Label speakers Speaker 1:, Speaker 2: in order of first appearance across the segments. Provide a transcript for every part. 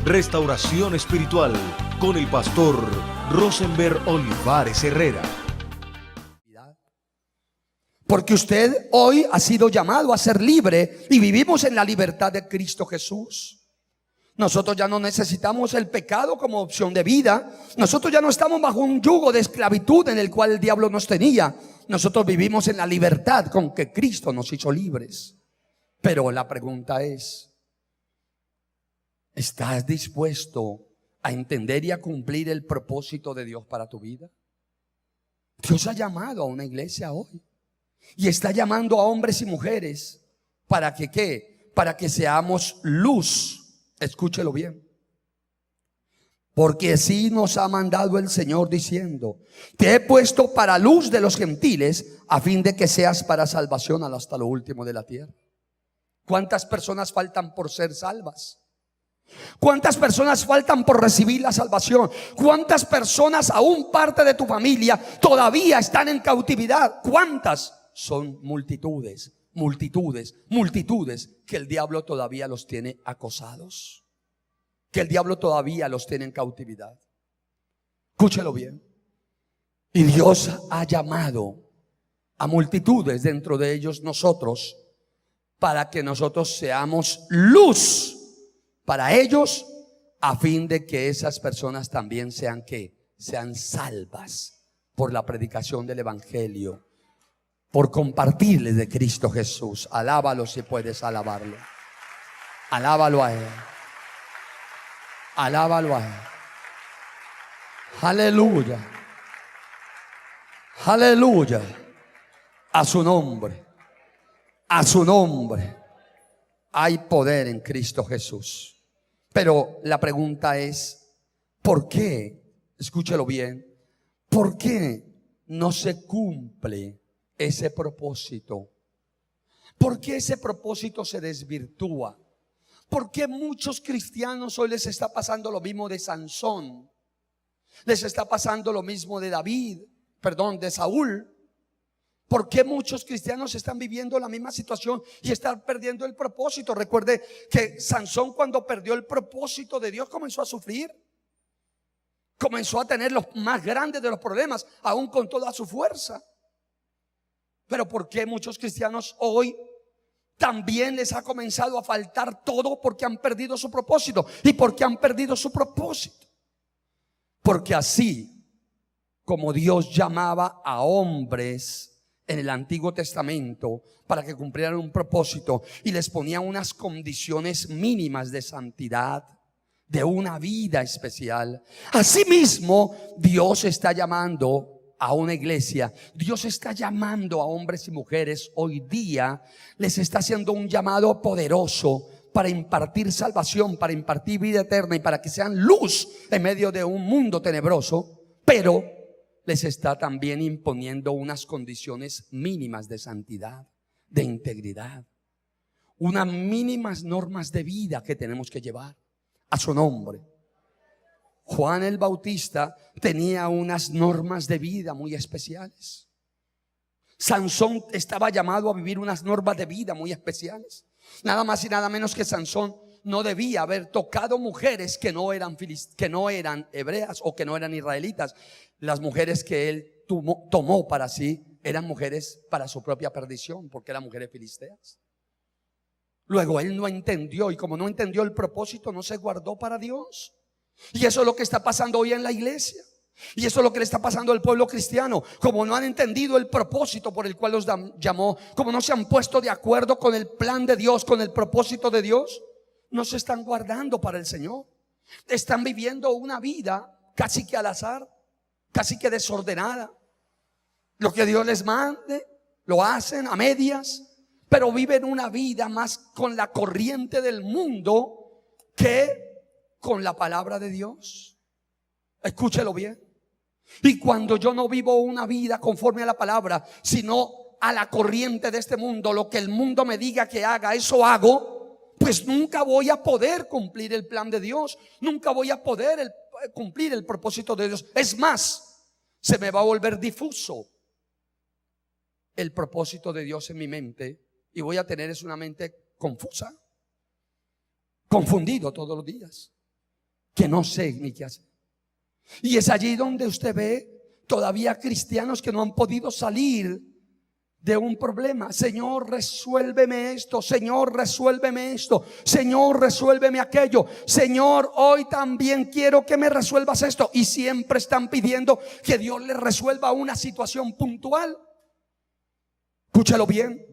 Speaker 1: Restauración Espiritual con el pastor Rosenberg Olivares Herrera.
Speaker 2: Porque usted hoy ha sido llamado a ser libre y vivimos en la libertad de Cristo Jesús. Nosotros ya no necesitamos el pecado como opción de vida. Nosotros ya no estamos bajo un yugo de esclavitud en el cual el diablo nos tenía. Nosotros vivimos en la libertad con que Cristo nos hizo libres. Pero la pregunta es, ¿estás dispuesto a entender y a cumplir el propósito de Dios para tu vida? Dios ha llamado a una iglesia hoy y está llamando a hombres y mujeres para que ¿qué? Para que seamos luz. Escúchelo bien. Porque así nos ha mandado el Señor diciendo: te he puesto para luz de los gentiles, a fin de que seas para salvación hasta lo último de la tierra. ¿Cuántas personas faltan por ser salvas? ¿Cuántas personas faltan por recibir la salvación? ¿Cuántas personas, aún parte de tu familia, todavía están en cautividad? ¿Cuántas? Son multitudes, multitudes, multitudes que el diablo todavía los tiene acosados, que el diablo todavía los tiene en cautividad. Escúchelo bien. Y Dios ha llamado a multitudes, dentro de ellos nosotros, para que nosotros seamos luz para ellos, a fin de que esas personas también sean sean salvas por la predicación del evangelio, por compartirles de Cristo Jesús. Alábalo si puedes alabarlo. Alábalo a Él. Alábalo a Él. Aleluya. Aleluya. A su nombre. A su nombre. Hay poder en Cristo Jesús. Pero la pregunta es, ¿por qué? Escúchelo bien. ¿Por qué no se cumple ese propósito? ¿Por qué ese propósito se desvirtúa? ¿Por qué muchos cristianos hoy les está pasando lo mismo de Sansón? Les está pasando lo mismo de de Saúl. ¿Por qué muchos cristianos están viviendo la misma situación y están perdiendo el propósito? Recuerde que Sansón, cuando perdió el propósito de Dios, comenzó a sufrir. Comenzó a tener los más grandes de los problemas, aún con toda su fuerza. Pero ¿por qué muchos cristianos hoy también les ha comenzado a faltar todo? Porque han perdido su propósito. ¿Y por qué han perdido su propósito? Porque así como Dios llamaba a hombres en el Antiguo Testamento para que cumplieran un propósito y les ponía unas condiciones mínimas de santidad, de una vida especial, asimismo Dios está llamando a una iglesia. Dios está llamando a hombres y mujeres hoy día. Les está haciendo un llamado poderoso para impartir salvación, para impartir vida eterna y para que sean luz en medio de un mundo tenebroso. Pero les está también imponiendo unas condiciones mínimas de santidad, de integridad, unas mínimas normas de vida que tenemos que llevar a su nombre. Juan el Bautista tenía unas normas de vida muy especiales. Sansón estaba llamado a vivir unas normas de vida muy especiales. Nada más y nada menos que Sansón no debía haber tocado mujeres que no eran hebreas o que no eran israelitas. Las mujeres que él tomó para sí eran mujeres para su propia perdición, porque eran mujeres filisteas. Luego él no entendió, y como no entendió el propósito, no se guardó para Dios. Y eso es lo que está pasando hoy en la iglesia. Y eso es lo que le está pasando al pueblo cristiano. Como no han entendido el propósito por el cual los llamó, como no se han puesto de acuerdo con el plan de Dios, con el propósito de Dios, no se están guardando para el Señor. Están viviendo una vida casi que al azar, casi que desordenada. Lo que Dios les mande lo hacen a medias, pero viven una vida más con la corriente del mundo que con la palabra de Dios. Escúchelo bien. Y cuando yo no vivo una vida conforme a la palabra, sino a la corriente de este mundo, lo que el mundo me diga que haga, eso hago, pues nunca voy a poder cumplir el plan de Dios. Nunca voy a poder cumplir el propósito de Dios. Es más, se me va a volver difuso el propósito de Dios en mi mente, y voy a tener una mente confusa, confundido todos los días. que no sé ni qué hacer. Y es allí donde usted ve todavía cristianos que no han podido salir de un problema. Señor, resuélveme esto. Señor, resuélveme esto. Señor, resuélveme aquello. Señor, hoy también quiero que me resuelvas esto. Y siempre están pidiendo que Dios les resuelva una situación puntual. Escúchalo bien.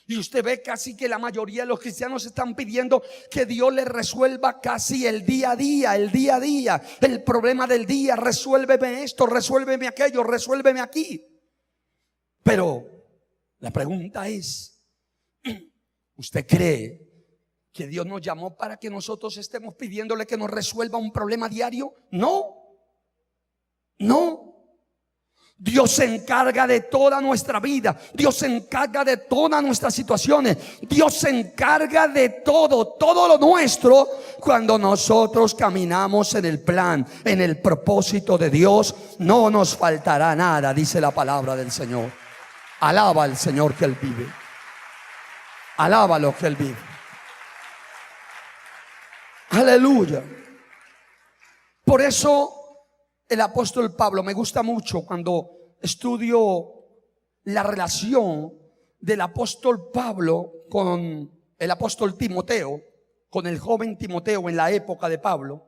Speaker 2: Y usted ve casi que la mayoría de los cristianos están pidiendo que Dios les resuelva casi el día a día, el problema del día. Resuélveme esto, resuélveme aquello, resuélveme aquí. Pero la pregunta es, ¿usted cree que Dios nos llamó para que nosotros estemos pidiéndole que nos resuelva un problema diario? No. Dios se encarga de toda nuestra vida. Dios se encarga de todas nuestras situaciones. Dios se encarga de todo lo nuestro cuando nosotros caminamos en el plan, en el propósito de Dios. No nos faltará nada, dice la palabra del Señor. Alaba al Señor que Él vive. Alábalo que Él vive. Aleluya. Por eso el apóstol Pablo, me gusta mucho cuando estudio la relación del apóstol Pablo con el apóstol Timoteo, con el joven Timoteo en la época de Pablo.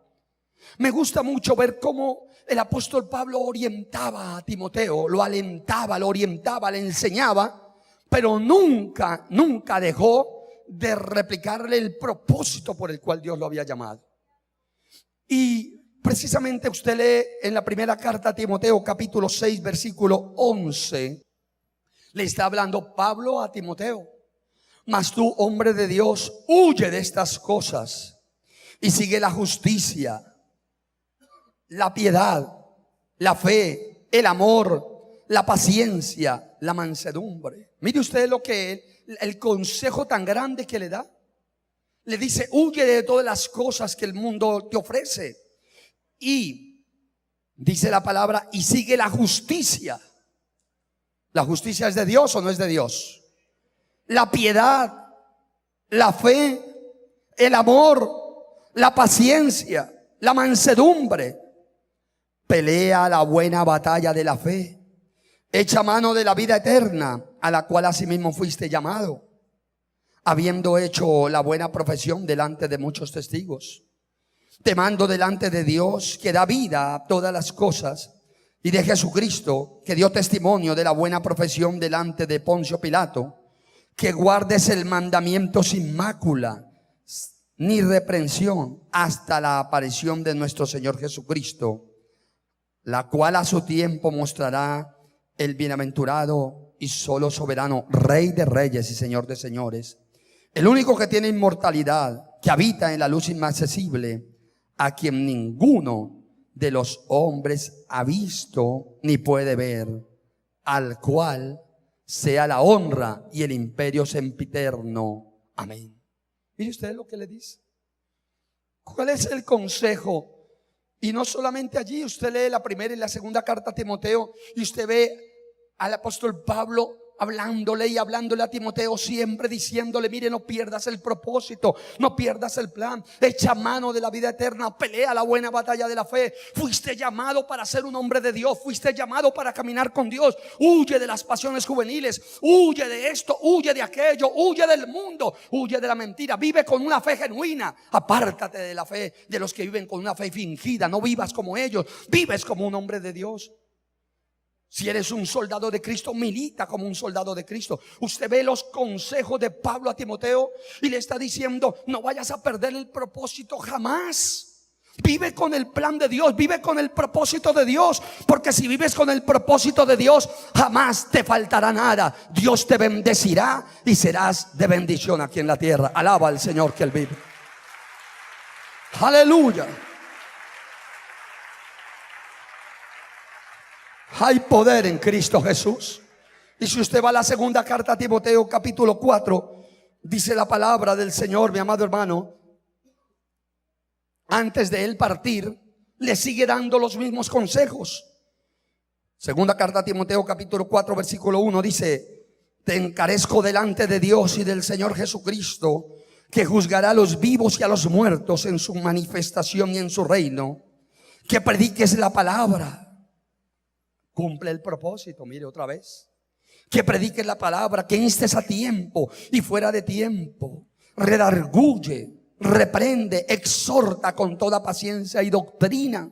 Speaker 2: Me gusta mucho ver cómo el apóstol Pablo orientaba a Timoteo, lo alentaba, lo orientaba, le enseñaba, pero nunca dejó de replicarle el propósito por el cual Dios lo había llamado. Y precisamente usted lee en la primera carta a Timoteo, capítulo 6, versículo 11. Le está hablando Pablo a Timoteo. Mas tú, hombre de Dios, huye de estas cosas y sigue la justicia, la piedad, la fe, el amor, la paciencia, la mansedumbre. Mire usted lo que el consejo tan grande que le da. Le dice, huye de todas las cosas que el mundo te ofrece. Y dice la palabra, y sigue la justicia. ¿La justicia es de Dios o no es de Dios? La piedad, la fe, el amor, la paciencia, la mansedumbre. Pelea la buena batalla de la fe. Echa mano de la vida eterna, a la cual asimismo fuiste llamado, habiendo hecho la buena profesión delante de muchos testigos. Te mando delante de Dios, que da vida a todas las cosas, y de Jesucristo, que dio testimonio de la buena profesión delante de Poncio Pilato, que guardes el mandamiento sin mácula ni reprensión hasta la aparición de nuestro Señor Jesucristo, la cual a su tiempo mostrará el bienaventurado y solo soberano, Rey de reyes y Señor de señores, el único que tiene inmortalidad, que habita en la luz inaccesible, a quien ninguno de los hombres ha visto ni puede ver, al cual sea la honra y el imperio sempiterno. Amén. Mire usted lo que le dice. ¿Cuál es el consejo? Y no solamente allí, usted lee la primera y la segunda carta a Timoteo y usted ve al apóstol Pablo hablándole a Timoteo, siempre diciéndole, mire, no pierdas el propósito, no pierdas el plan, echa mano de la vida eterna, pelea la buena batalla de la fe. Fuiste llamado para ser un hombre de Dios, fuiste llamado para caminar con Dios. Huye de las pasiones juveniles, huye de esto, huye de aquello, huye del mundo, huye de la mentira, vive con una fe genuina. Apártate de la fe de los que viven con una fe fingida. No vivas como ellos, vives como un hombre de Dios. Si eres un soldado de Cristo, milita como un soldado de Cristo. Usted ve los consejos de Pablo a Timoteo y le está diciendo, no vayas a perder el propósito jamás. Vive con el plan de Dios, vive con el propósito de Dios, porque si vives con el propósito de Dios, jamás te faltará nada. Dios te bendecirá y serás de bendición aquí en la tierra. Alaba al Señor que Él vive. Aleluya. Hay poder en Cristo Jesús. Y si usted va a la segunda carta a Timoteo, capítulo 4, dice la palabra del Señor, mi amado hermano, antes de él partir, le sigue dando los mismos consejos. Segunda carta a Timoteo, capítulo 4, versículo 1, dice, te encarezco delante de Dios y del Señor Jesucristo, que juzgará a los vivos y a los muertos en su manifestación y en su reino. Que prediques la palabra. Cumple el propósito, mire otra vez. Que prediques la palabra, que instes a tiempo y fuera de tiempo. Redarguye, reprende, exhorta con toda paciencia y doctrina.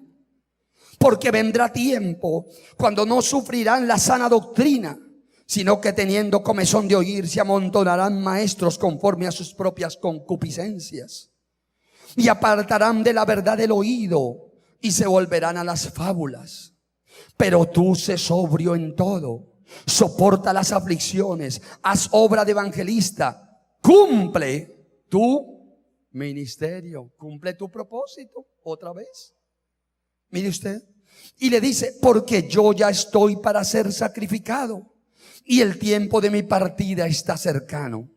Speaker 2: Porque vendrá tiempo cuando no sufrirán la sana doctrina, sino que teniendo comezón de oír se amontonarán maestros conforme a sus propias concupiscencias, y apartarán de la verdad el oído y se volverán a las fábulas. Pero tú sé sobrio en todo, soporta las aflicciones, haz obra de evangelista, cumple tu ministerio, cumple tu propósito. Otra vez, mire usted, y le dice: porque yo ya estoy para ser sacrificado y el tiempo de mi partida está cercano.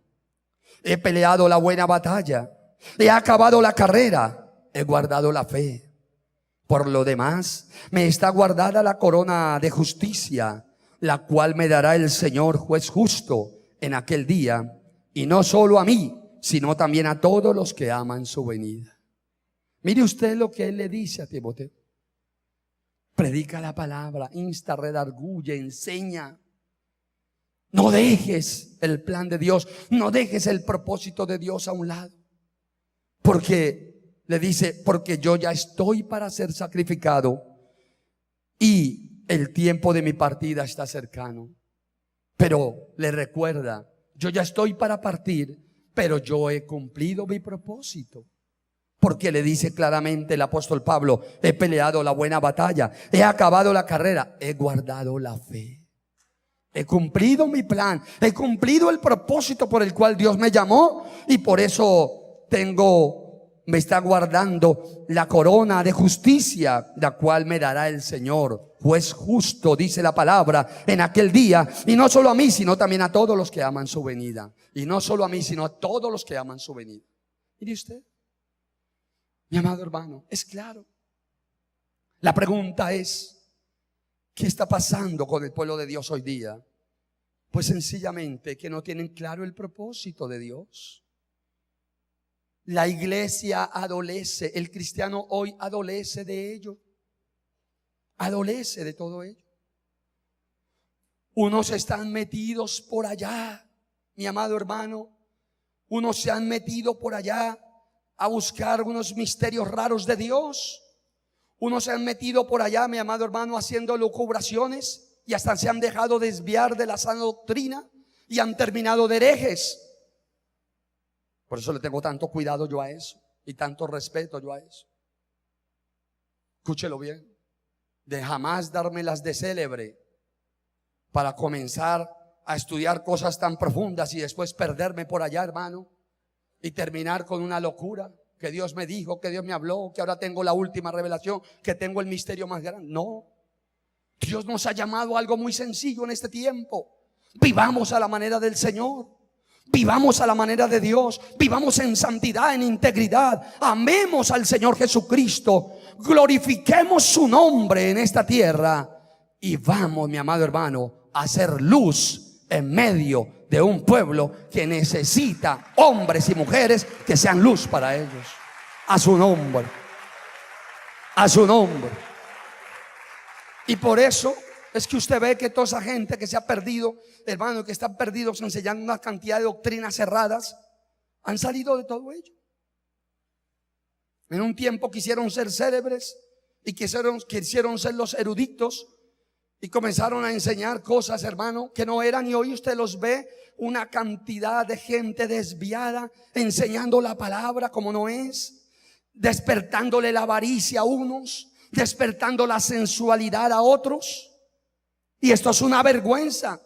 Speaker 2: He peleado la buena batalla, he acabado la carrera, he guardado la fe. Por lo demás, me está guardada la corona de justicia, la cual me dará el Señor juez justo en aquel día, y no solo a mí, sino también a todos los que aman su venida. Mire usted lo que él le dice a Timoteo. Predica la palabra, insta, redarguye, enseña. No dejes el plan de Dios, no dejes el propósito de Dios a un lado. Porque le dice: porque yo ya estoy para ser sacrificado y el tiempo de mi partida está cercano. Pero le recuerda: yo ya estoy para partir, pero yo he cumplido mi propósito. Porque le dice claramente el apóstol Pablo: he peleado la buena batalla, he acabado la carrera, he guardado la fe. He cumplido mi plan, he cumplido el propósito por el cual Dios me llamó, y por eso me está guardando la corona de justicia, la cual me dará el Señor, juez justo, dice la palabra, en aquel día. Y no solo a mí, sino también a todos los que aman su venida. Y no solo a mí, sino a todos los que aman su venida. Mire usted, mi amado hermano, es claro. La pregunta es: ¿qué está pasando con el pueblo de Dios hoy día? Pues sencillamente que no tienen claro el propósito de Dios. La iglesia adolece, el cristiano hoy adolece de ello. Adolece de todo ello. Unos están metidos por allá, mi amado hermano. Unos se han metido por allá a buscar unos misterios raros de Dios. Unos se han metido por allá, mi amado hermano, haciendo lucubraciones, y hasta se han dejado desviar de la sana doctrina y han terminado de herejes. Por eso le tengo tanto cuidado yo a eso y tanto respeto yo a eso. Escúchelo bien: de jamás dármelas de célebre para comenzar a estudiar cosas tan profundas y después perderme por allá, hermano, y terminar con una locura. Que Dios me dijo, que Dios me habló, que ahora tengo la última revelación, que tengo el misterio más grande. No, Dios nos ha llamado a algo muy sencillo en este tiempo. Vivamos a la manera del Señor, vivamos a la manera de Dios, vivamos en santidad, en integridad, amemos al Señor Jesucristo, glorifiquemos su nombre en esta tierra, y vamos, mi amado hermano, a hacer luz en medio de un pueblo que necesita hombres y mujeres que sean luz para ellos. A su nombre, a su nombre. Y por eso es que usted ve que toda esa gente que se ha perdido, hermano, que están perdidos enseñando una cantidad de doctrinas cerradas, han salido de todo ello. En un tiempo quisieron ser célebres y quisieron ser los eruditos, y comenzaron a enseñar cosas, hermano, que no eran. Y hoy usted los ve, una cantidad de gente desviada, enseñando la palabra como no es, despertándole la avaricia a unos, despertando la sensualidad a otros. Y esto es una vergüenza,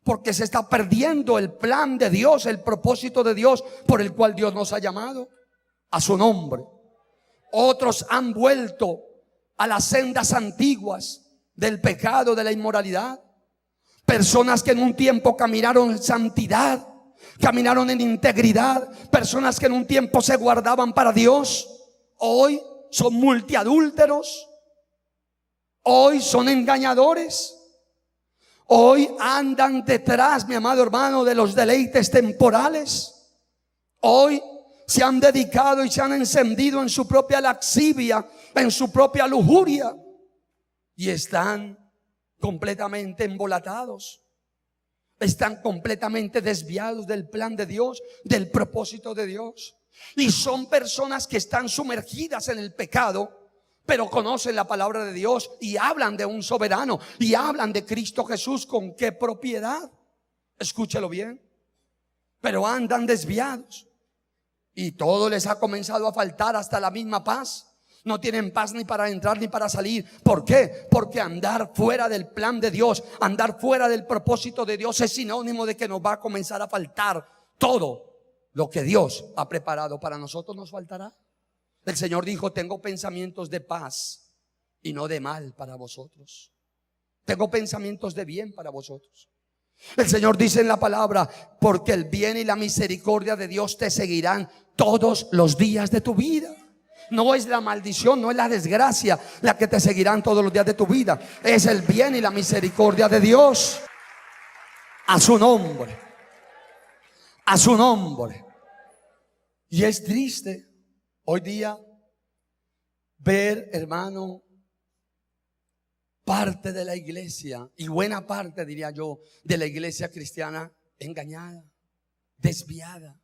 Speaker 2: porque se está perdiendo el plan de Dios, el propósito de Dios por el cual Dios nos ha llamado. A su nombre. Otros han vuelto a las sendas antiguas del pecado, de la inmoralidad. Personas que en un tiempo caminaron en santidad, caminaron en integridad, personas que en un tiempo se guardaban para Dios, hoy son multiadúlteros, hoy son engañadores, hoy andan detrás, mi amado hermano, de los deleites temporales, hoy se han dedicado y se han encendido en su propia lascivia, en su propia lujuria, y están completamente embolatados. Están completamente desviados del plan de Dios, del propósito de Dios. Y son personas que están sumergidas en el pecado, pero conocen la palabra de Dios y hablan de un soberano y hablan de Cristo Jesús. ¿Con qué propiedad? Escúchelo bien. Pero andan desviados y todo les ha comenzado a faltar, hasta la misma paz. No tienen paz ni para entrar ni para salir. ¿Por qué? Porque andar fuera del plan de Dios, andar fuera del propósito de Dios, es sinónimo de que nos va a comenzar a faltar todo lo que Dios ha preparado para nosotros. Nos faltará. El Señor dijo: tengo pensamientos de paz y no de mal para vosotros. Tengo pensamientos de bien para vosotros. El Señor dice en la palabra: porque el bien y la misericordia de Dios te seguirán todos los días de tu vida. No es la maldición, no es la desgracia la que te seguirán todos los días de tu vida. Es el bien y la misericordia de Dios. A su nombre. A su nombre. Y es triste hoy día ver, hermano, parte de la iglesia, y buena parte, diría yo, de la iglesia cristiana engañada, desviada,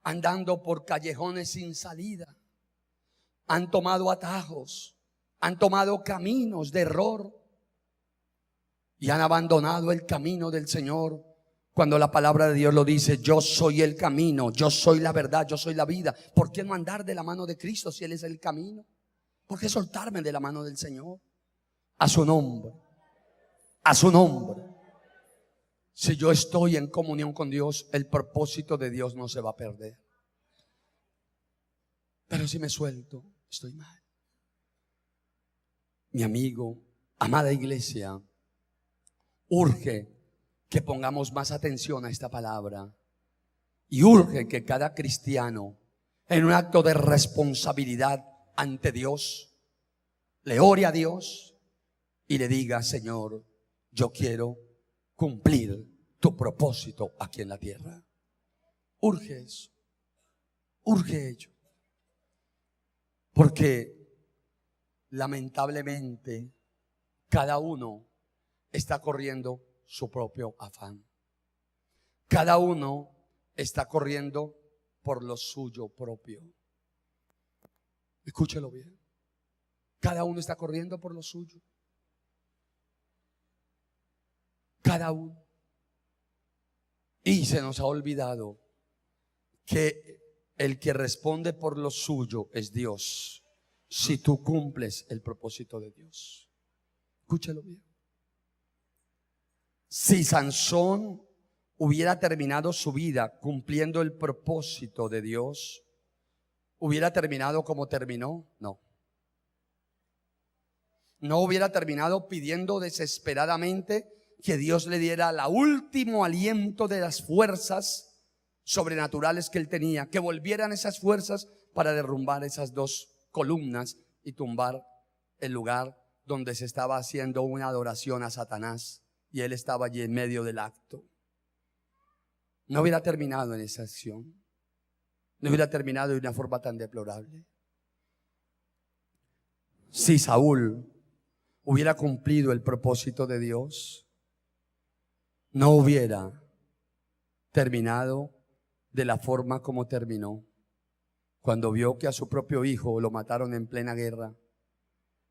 Speaker 2: andando por callejones sin salida. Han tomado atajos, han tomado caminos de error y han abandonado el camino del Señor, cuando la palabra de Dios lo dice: yo soy el camino, yo soy la verdad, yo soy la vida. ¿Por qué no andar de la mano de Cristo si Él es el camino? ¿Por qué soltarme de la mano del Señor? A su nombre, a su nombre. Si yo estoy en comunión con Dios, el propósito de Dios no se va a perder. Pero si me suelto, estoy mal. Mi amigo, amada iglesia, urge que pongamos más atención a esta palabra, y urge que cada cristiano, en un acto de responsabilidad ante Dios, le ore a Dios y le diga: Señor, yo quiero cumplir tu propósito aquí en la tierra. Urge eso, urge ello. Porque lamentablemente cada uno está corriendo su propio afán. Cada uno está corriendo por lo suyo propio. Escúchelo bien. Cada uno está corriendo por lo suyo. Cada uno. Y se nos ha olvidado que el que responde por lo suyo es Dios, si tú cumples el propósito de Dios. Escúchalo bien. Si Sansón hubiera terminado su vida cumpliendo el propósito de Dios, ¿hubiera terminado como terminó? No. No hubiera terminado pidiendo desesperadamente que Dios le diera el último aliento de las fuerzas sobrenaturales que él tenía, que volvieran esas fuerzas para derrumbar esas dos columnas y tumbar el lugar donde se estaba haciendo una adoración a Satanás, y él estaba allí en medio del acto. No hubiera terminado en esa acción, no hubiera terminado de una forma tan deplorable. Si Saúl hubiera cumplido el propósito de Dios, no hubiera terminado de la forma como terminó, cuando vio que a su propio hijo lo mataron en plena guerra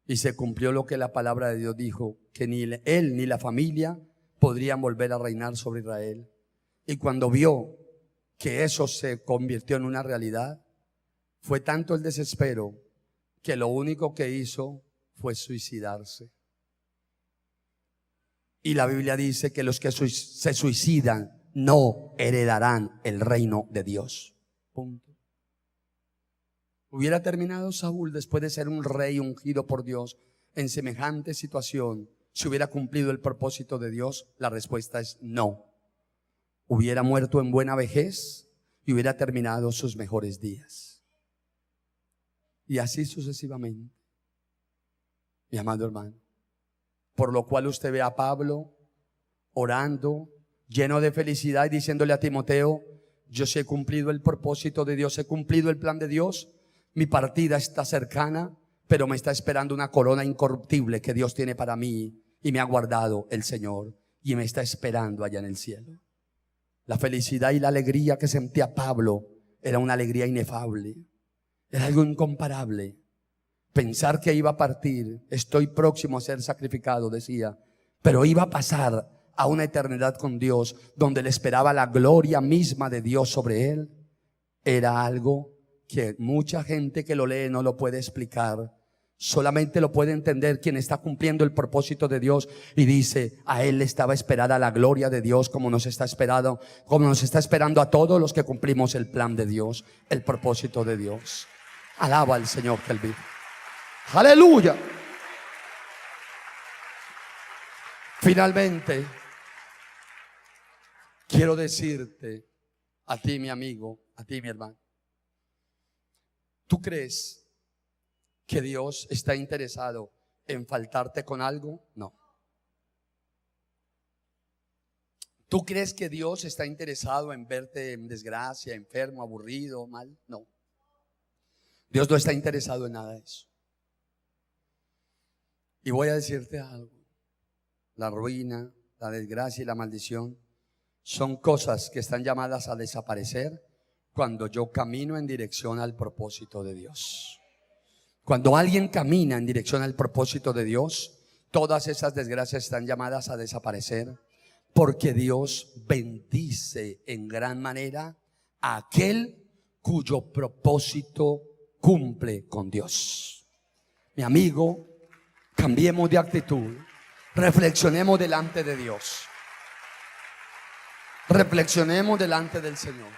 Speaker 2: y se cumplió lo que la palabra de Dios dijo, que ni él ni la familia podrían volver a reinar sobre Israel. Y cuando vio que eso se convirtió en una realidad, fue tanto el desespero que lo único que hizo fue suicidarse. Y la Biblia dice que los que se suicidan no heredarán el reino de Dios. Punto. ¿Hubiera terminado Saúl, después de ser un rey ungido por Dios, en semejante situación, si hubiera cumplido el propósito de Dios? La respuesta es no. Hubiera muerto en buena vejez y hubiera terminado sus mejores días. Y así sucesivamente, mi amado hermano. Por lo cual usted ve a Pablo orando, lleno de felicidad, y diciéndole a Timoteo yo sí he cumplido el propósito de Dios, he cumplido el plan de Dios. Mi partida está cercana, pero me está esperando una corona incorruptible que Dios tiene para mí y me ha guardado el Señor y me está esperando allá en el cielo. La felicidad y la alegría que sentía Pablo era una alegría inefable, era algo incomparable. Pensar que iba a partir, estoy próximo a ser sacrificado, decía, pero iba a pasar a una eternidad con Dios, donde le esperaba la gloria misma de Dios sobre él. Era algo que mucha gente que lo lee no lo puede explicar. Solamente lo puede entender quien está cumpliendo el propósito de Dios y dice, a él le estaba esperada la gloria de Dios, como nos está esperando a todos los que cumplimos el plan de Dios, el propósito de Dios. Alaba al Señor que él vive. Aleluya. Finalmente, quiero decirte a ti, mi amigo, a ti, mi hermano, ¿tú crees que Dios está interesado en faltarte con algo? No. ¿Tú crees que Dios está interesado en verte en desgracia, enfermo, aburrido, mal? No. Dios no está interesado en nada de eso. Y voy a decirte algo. La ruina, la desgracia y la maldición son cosas que están llamadas a desaparecer cuando yo camino en dirección al propósito de Dios. Cuando alguien camina en dirección al propósito de Dios, todas esas desgracias están llamadas a desaparecer, porque Dios bendice en gran manera a aquel cuyo propósito cumple con Dios. Mi amigo, cambiemos de actitud, reflexionemos delante de Dios, reflexionemos delante del Señor.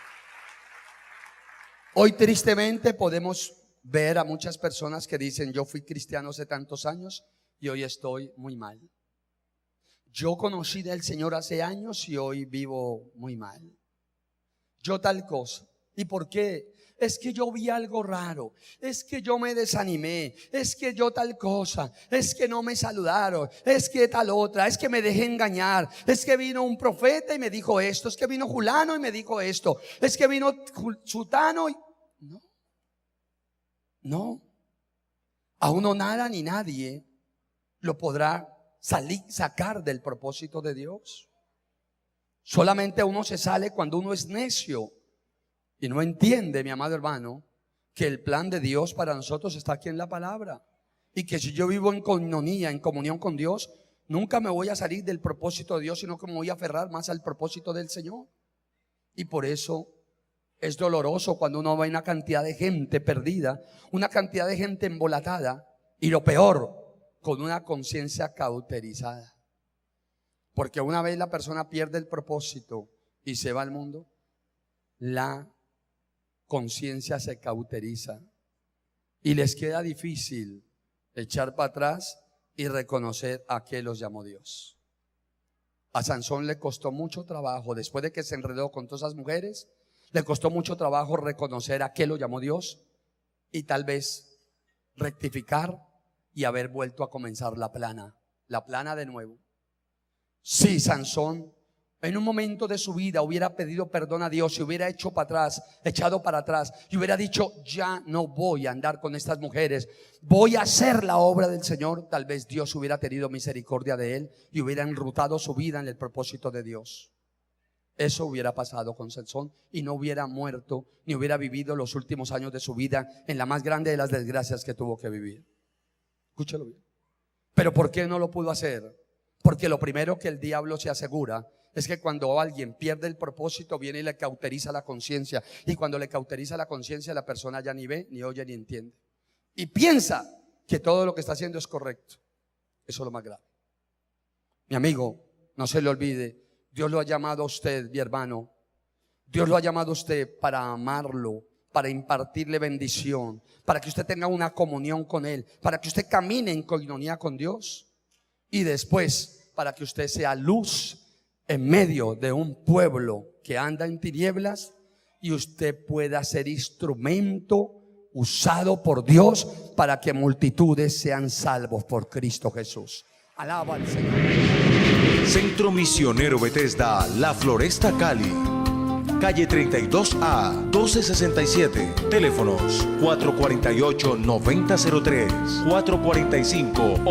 Speaker 2: Hoy tristemente podemos ver a muchas personas que dicen, yo fui cristiano hace tantos años y hoy estoy muy mal. Yo conocí del Señor hace años y hoy vivo muy mal. Yo tal cosa. ¿Y por qué? Es que yo vi algo raro, es que yo me desanimé, es que yo tal cosa, es que no me saludaron, es que tal otra, es que me dejé engañar, es que vino un profeta y me dijo esto, es que vino Julano y me dijo esto, es que vino Sutano y... No, a uno nada ni nadie lo podrá sacar del propósito de Dios. Solamente uno se sale cuando uno es necio y no entiende, mi amado hermano, que el plan de Dios para nosotros está aquí en la palabra, y que si yo vivo en coinonía, en comunión con Dios, nunca me voy a salir del propósito de Dios, sino que me voy a aferrar más al propósito del Señor. Y por eso es doloroso cuando uno ve una cantidad de gente perdida, una cantidad de gente embolatada, y lo peor, con una conciencia cauterizada. Porque una vez la persona pierde el propósito y se va al mundo, la conciencia se cauteriza y les queda difícil echar para atrás y reconocer a qué los llamó Dios. A Sansón le costó mucho trabajo, después de que se enredó con todas esas mujeres, le costó mucho trabajo reconocer a qué lo llamó Dios y tal vez rectificar y haber vuelto a comenzar la plana de nuevo. Si Sansón en un momento de su vida hubiera pedido perdón a Dios y hubiera echado para atrás y hubiera dicho, ya no voy a andar con estas mujeres, voy a hacer la obra del Señor, tal vez Dios hubiera tenido misericordia de él y hubiera enrutado su vida en el propósito de Dios. Eso hubiera pasado con Sansón y no hubiera muerto ni hubiera vivido los últimos años de su vida en la más grande de las desgracias que tuvo que vivir. Escúchalo bien. Pero ¿por qué no lo pudo hacer? Porque lo primero que el diablo se asegura es que cuando alguien pierde el propósito, viene y le cauteriza la conciencia. Y cuando le cauteriza la conciencia, la persona ya ni ve, ni oye, ni entiende. Y piensa que todo lo que está haciendo es correcto. Eso es lo más grave. Mi amigo, no se le olvide, Dios lo ha llamado a usted, mi hermano. Dios lo ha llamado a usted para amarlo, para impartirle bendición, para que usted tenga una comunión con Él, para que usted camine en coinonía con Dios. Y después, para que usted sea luz en medio de un pueblo que anda en tinieblas y usted pueda ser instrumento usado por Dios para que multitudes sean salvos por Cristo Jesús. Alaba al Señor.
Speaker 1: Centro Misionero Bethesda, La Floresta, Cali. calle 32A, 1267. Teléfonos 448-9003, 445